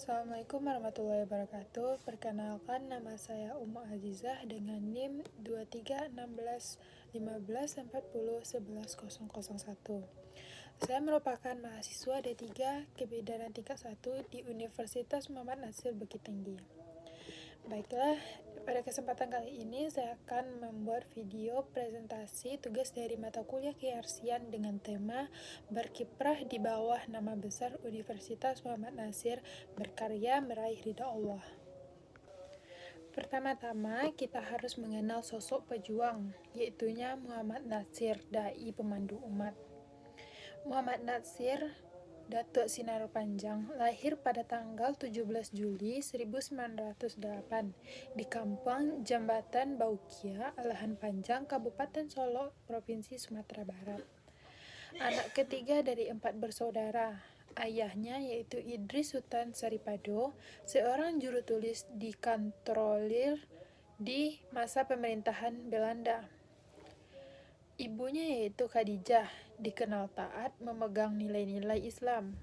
Assalamualaikum warahmatullahi wabarakatuh. Perkenalkan, nama saya Ummu Azizah dengan NIM 231615401101. Saya merupakan mahasiswa D3 Kebidanan tingkat 1 di Universitas Muhammad Nasir Bukit Tinggi. Baiklah, pada kesempatan kali ini saya akan membuat video presentasi tugas dari mata kuliah kearsian dengan tema Berkiprah di bawah nama besar Universitas Muhammad Nasir, berkarya meraih ridha Allah. Pertama-tama kita harus mengenal sosok pejuang, yaitunya Muhammad Nasir, dai pemandu umat. Muhammad Nasir Datuk Sinar Panjang lahir pada tanggal 17 Juli 1908 di Kampung Jambatan Baukia, Alahan Panjang, Kabupaten Solok, Provinsi Sumatera Barat. Anak ketiga dari 4 bersaudara. Ayahnya yaitu Idris Sultan Saripado, seorang juru tulis di kontrolir di masa pemerintahan Belanda. Ibunya yaitu Khadijah, dikenal taat memegang nilai-nilai Islam.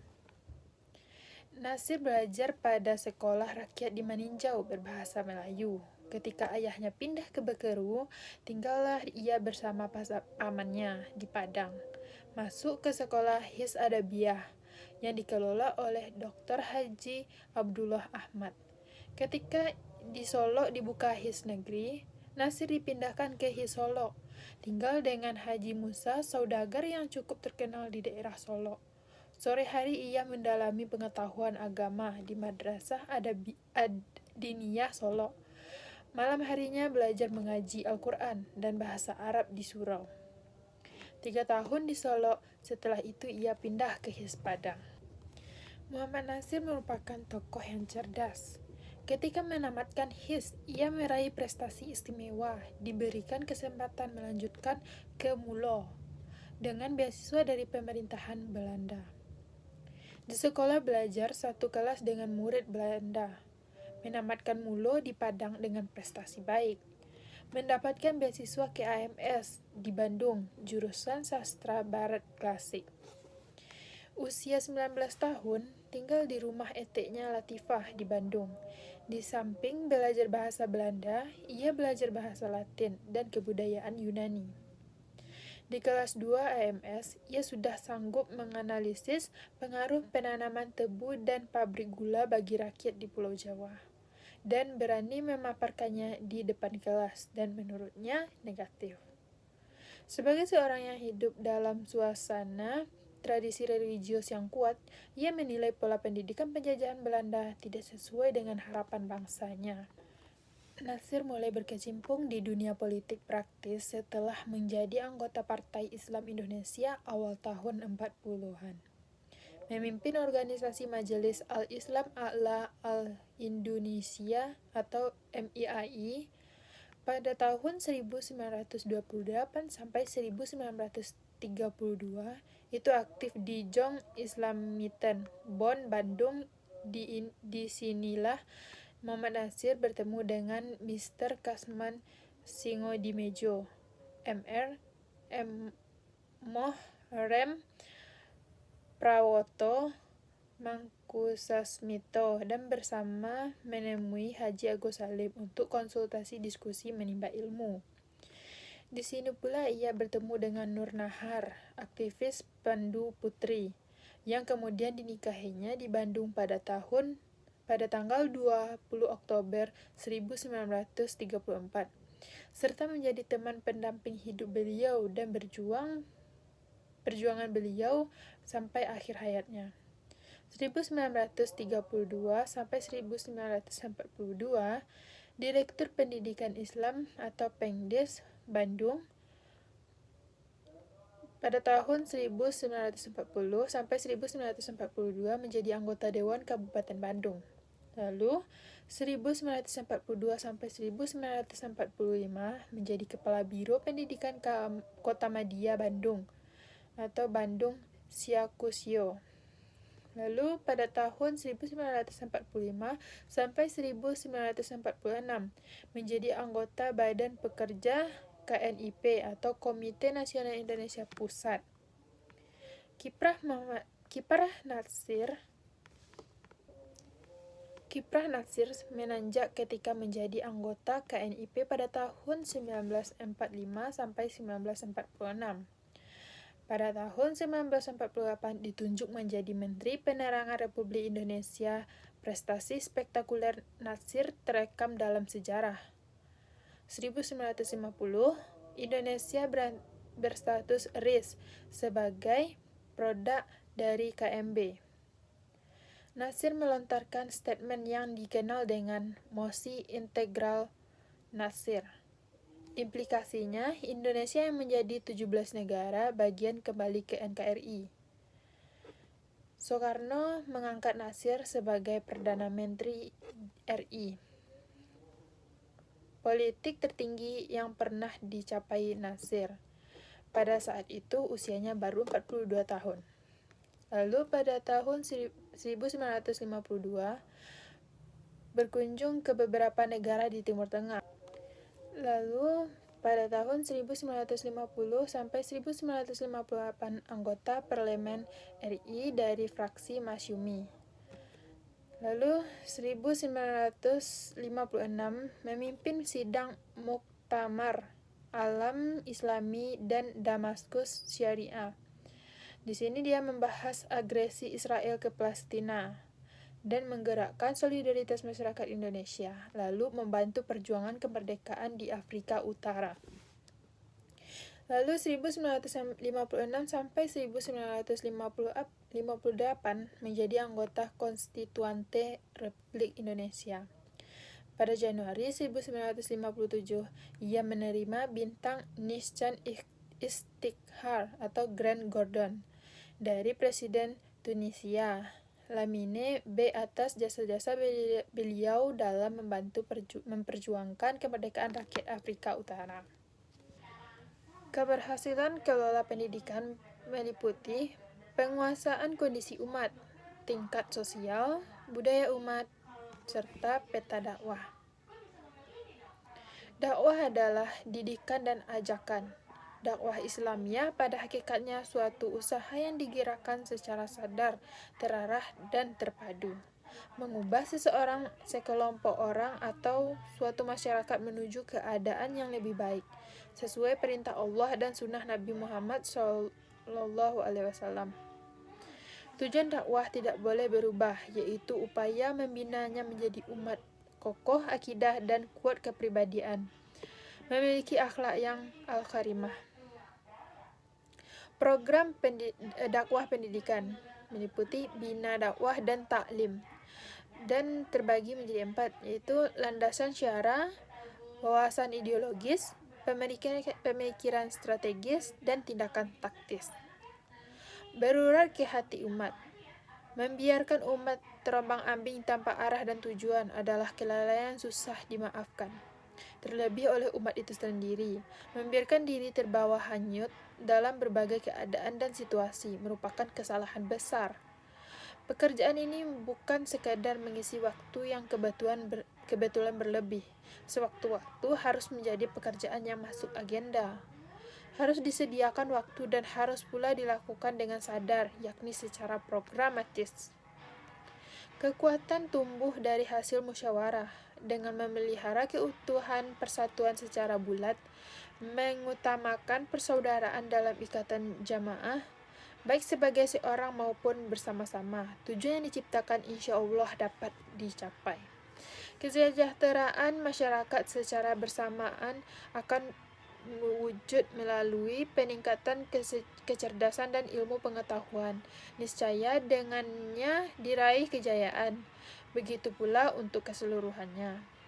Nasir belajar pada sekolah rakyat di Maninjau berbahasa Melayu. Ketika ayahnya pindah ke Bekeru, tinggallah ia bersama pamannya di Padang. Masuk ke sekolah His Adabiyah yang dikelola oleh Dr. Haji Abdullah Ahmad. Ketika di Solo dibuka His Negeri, Nasir dipindahkan ke His Solo. Tinggal dengan Haji Musa, saudagar yang cukup terkenal di daerah Solo. Sore hari ia mendalami pengetahuan agama di Madrasah Adiniyah Solo. Malam harinya belajar mengaji Al-Quran dan bahasa Arab di surau. 3 tahun di Solo, setelah itu ia pindah ke His Padang. Muhammad Nasir merupakan tokoh yang cerdas. Ketika menamatkan His, ia meraih prestasi istimewa, diberikan kesempatan melanjutkan ke Mulo dengan beasiswa dari pemerintahan Belanda. Di sekolah belajar satu kelas dengan murid Belanda, menamatkan Mulo di Padang dengan prestasi baik, mendapatkan beasiswa ke AMS di Bandung, jurusan Sastra Barat Klasik. Usia 19 tahun, tinggal di rumah eteknya Latifah di Bandung. Di samping belajar bahasa Belanda, ia belajar bahasa Latin dan kebudayaan Yunani. Di kelas 2 AMS, ia sudah sanggup menganalisis pengaruh penanaman tebu dan pabrik gula bagi rakyat di Pulau Jawa, dan berani memaparkannya di depan kelas, dan menurutnya negatif. Sebagai seorang yang hidup dalam suasana tradisi religius yang kuat, ia menilai pola pendidikan penjajahan Belanda tidak sesuai dengan harapan bangsanya. Nasir mulai berkecimpung di dunia politik praktis setelah menjadi anggota Partai Islam Indonesia awal tahun 40-an. Memimpin organisasi Majelis Al-Islam A'la Al-Indonesia atau MIAI pada tahun 1928 sampai 1932, itu aktif di Jong Islamiten, Bonn, Bandung. Di sinilah Muhammad Nasir bertemu dengan Mr. Kasman Singodimejo, Mr. Mohrem Prawoto Mangkusasmito, dan bersama menemui Haji Agus Salim untuk konsultasi diskusi menimba ilmu. Di sini pula ia bertemu dengan Nur Nahar, aktivis Pandu Putri, yang kemudian dinikahinya di Bandung pada tanggal 20 Oktober 1934, serta menjadi teman pendamping hidup beliau dan perjuangan beliau sampai akhir hayatnya. 1932 sampai 1942, Direktur Pendidikan Islam atau Pengdes Bandung. Pada tahun 1940 sampai 1942 menjadi anggota Dewan Kabupaten Bandung. Lalu 1942 sampai 1945 menjadi Kepala Biro Pendidikan Kota Madia Bandung atau Bandung Siakusio. Lalu pada tahun 1945 sampai 1946 menjadi anggota Badan Pekerja KNIP atau Komite Nasional Indonesia Pusat. Kiprah Nasir Kiprah Natsir menanjak ketika menjadi anggota KNIP pada tahun 1945 sampai 1946. Pada tahun 1948 ditunjuk menjadi Menteri Penerangan Republik Indonesia. Prestasi spektakuler Natsir terekam dalam sejarah. 1950, Indonesia berstatus RIS sebagai produk dari KMB. Natsir melontarkan statement yang dikenal dengan Mosi Integral Natsir. Implikasinya, Indonesia yang menjadi 17 negara bagian kembali ke NKRI. Soekarno mengangkat Natsir sebagai Perdana Menteri RI. Politik tertinggi yang pernah dicapai Natsir. Pada saat itu usianya baru 42 tahun. Lalu pada tahun 1952 berkunjung ke beberapa negara di Timur Tengah. Lalu pada tahun 1950 sampai 1958 anggota Parlemen RI dari fraksi Masyumi. Lalu 1956 memimpin sidang Muktamar Alam Islami dan Damaskus Syariah. Di sini dia membahas agresi Israel ke Palestina dan menggerakkan solidaritas masyarakat Indonesia, lalu membantu perjuangan kemerdekaan di Afrika Utara. Lalu 1956 sampai 1958 menjadi anggota Konstituante Republik Indonesia. Pada Januari 1957, ia menerima bintang Nishan Istiqlal atau Grand Cordon dari Presiden Tunisia Lamine B atas jasa-jasa beliau dalam membantu memperjuangkan kemerdekaan rakyat Afrika Utara. Keberhasilan kelola pendidikan meliputi penguasaan kondisi umat, tingkat sosial, budaya umat, serta peta dakwah. Dakwah adalah didikan dan ajakan. Dakwah Islamiyah pada hakikatnya suatu usaha yang digerakkan secara sadar, terarah, dan terpadu. Mengubah seseorang, sekelompok orang, atau suatu masyarakat menuju keadaan yang lebih baik, sesuai perintah Allah dan sunnah Nabi Muhammad SAW. Tujuan dakwah tidak boleh berubah, yaitu upaya membinanya menjadi umat kokoh akidah dan kuat kepribadian, memiliki akhlak yang al-karimah. Program dakwah pendidikan meliputi bina dakwah dan taklim, dan terbagi menjadi 4, yaitu landasan syara, wawasan ideologis, pemikiran strategis, dan tindakan taktis. Berurat ke hati umat. Membiarkan umat terombang-ambing tanpa arah dan tujuan adalah kelalaian susah dimaafkan, terlebih oleh umat itu sendiri. Membiarkan diri terbawa hanyut dalam berbagai keadaan dan situasi merupakan kesalahan besar. Pekerjaan ini bukan sekadar mengisi waktu yang kebetulan berlebih. Sewaktu-waktu harus menjadi pekerjaan yang masuk agenda. Harus disediakan waktu dan harus pula dilakukan dengan sadar, yakni secara programatis. Kekuatan tumbuh dari hasil musyawarah, dengan memelihara keutuhan persatuan secara bulat, mengutamakan persaudaraan dalam ikatan jamaah, baik sebagai seorang maupun bersama-sama. Tujuan yang diciptakan insya Allah dapat dicapai. Kesejahteraan masyarakat secara bersamaan akan wujud melalui peningkatan kecerdasan dan ilmu pengetahuan. Niscaya dengannya diraih kejayaan. Begitu pula untuk keseluruhannya.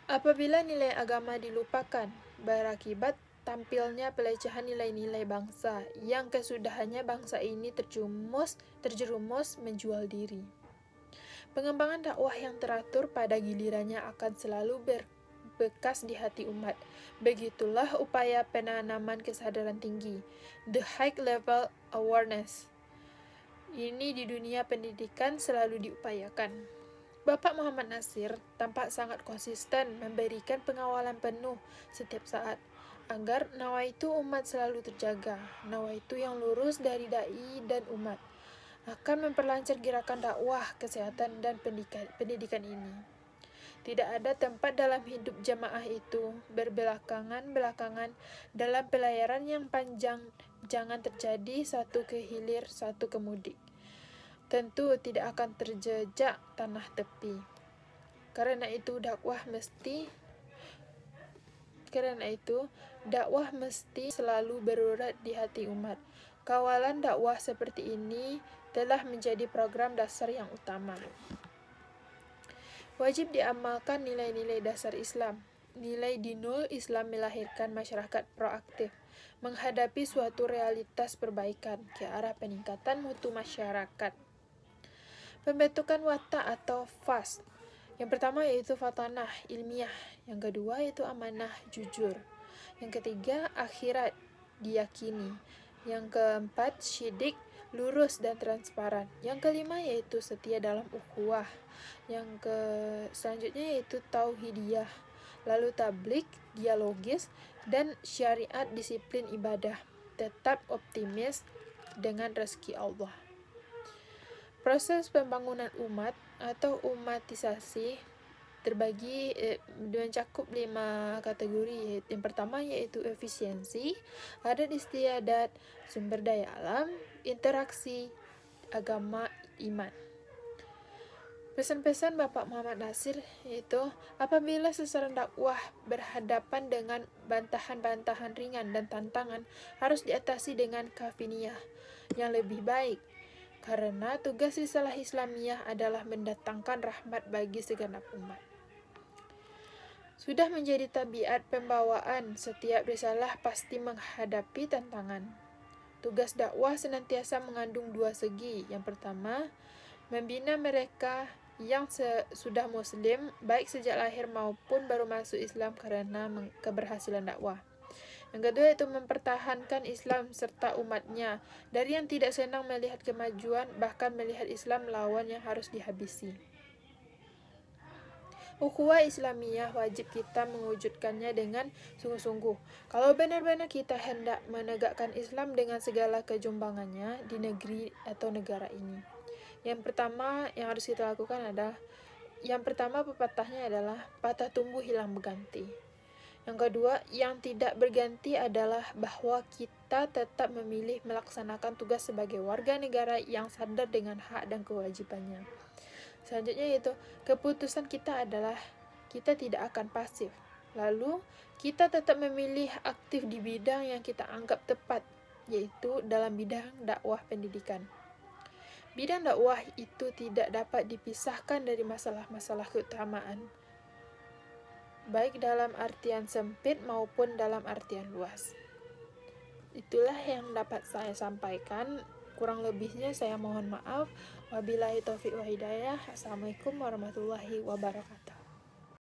Apabila nilai agama dilupakan, berakibat tampilnya pelecehan nilai-nilai bangsa, yang kesudahannya bangsa ini terjerumus menjual diri. Pengembangan dakwah yang teratur pada gilirannya akan selalu berbekas di hati umat. Begitulah upaya penanaman kesadaran tinggi, the high level awareness. Ini di dunia pendidikan selalu diupayakan. Bapak Muhammad Natsir tampak sangat konsisten memberikan pengawalan penuh setiap saat agar nawaitu umat selalu terjaga, nawaitu yang lurus dari dai dan umat, akan memperlancar gerakan dakwah, kesehatan, dan pendidikan ini. Tidak ada tempat dalam hidup jamaah itu berbelakangan dalam pelayaran yang panjang. Jangan terjadi satu ke hilir, satu ke mudik. Tentu tidak akan terjejak tanah tepi. Karena itu dakwah mesti selalu berurat di hati umat. Kawalan dakwah seperti ini telah menjadi program dasar yang utama. Wajib diamalkan nilai-nilai dasar Islam. Nilai dinul Islam melahirkan masyarakat proaktif, menghadapi suatu realitas perbaikan ke arah peningkatan mutu masyarakat. Pembentukan watak atau fas. Yang pertama yaitu fatanah ilmiah, yang kedua yaitu amanah jujur, yang ketiga akhirat diyakini, yang keempat syidik lurus dan transparan, yang kelima yaitu setia dalam ukhuwah, yang selanjutnya yaitu tauhidiyah, lalu tablik dialogis, dan syariat disiplin ibadah, tetap optimis dengan rezeki Allah. Proses pembangunan umat atau umatisasi terbagi mencakup 5 kategori. Yang pertama yaitu efisiensi, adat istiadat, sumber daya alam, interaksi, agama, iman. Pesan-pesan Bapak Muhammad Nasir yaitu apabila sasaran dakwah berhadapan dengan bantahan-bantahan ringan dan tantangan, harus diatasi dengan kafiniyah yang lebih baik. Karena tugas risalah Islamiyah adalah mendatangkan rahmat bagi segenap umat. Sudah menjadi tabiat pembawaan, setiap risalah pasti menghadapi tantangan. Tugas dakwah senantiasa mengandung dua segi. Yang pertama, membina mereka yang sudah muslim, baik sejak lahir maupun baru masuk Islam karena keberhasilan dakwah. Yang kedua itu mempertahankan Islam serta umatnya dari yang tidak senang melihat kemajuan, bahkan melihat Islam lawan yang harus dihabisi. Ukhuwah Islamiyah wajib kita mewujudkannya dengan sungguh-sungguh. Kalau benar-benar kita hendak menegakkan Islam dengan segala kejumbangannya di negeri atau negara ini. Yang pertama yang harus kita lakukan pepatahnya adalah patah tumbuh hilang berganti. Yang kedua, yang tidak berganti adalah bahwa kita tetap memilih melaksanakan tugas sebagai warga negara yang sadar dengan hak dan kewajibannya. Selanjutnya yaitu, keputusan kita adalah kita tidak akan pasif. Lalu, kita tetap memilih aktif di bidang yang kita anggap tepat, yaitu dalam bidang dakwah pendidikan. Bidang dakwah itu tidak dapat dipisahkan dari masalah-masalah keutamaan, baik dalam artian sempit maupun dalam artian luas. Itulah yang dapat saya sampaikan. Kurang lebihnya saya mohon maaf. Wabillahi taufiq wa hidayah. Assalamualaikum warahmatullahi wabarakatuh.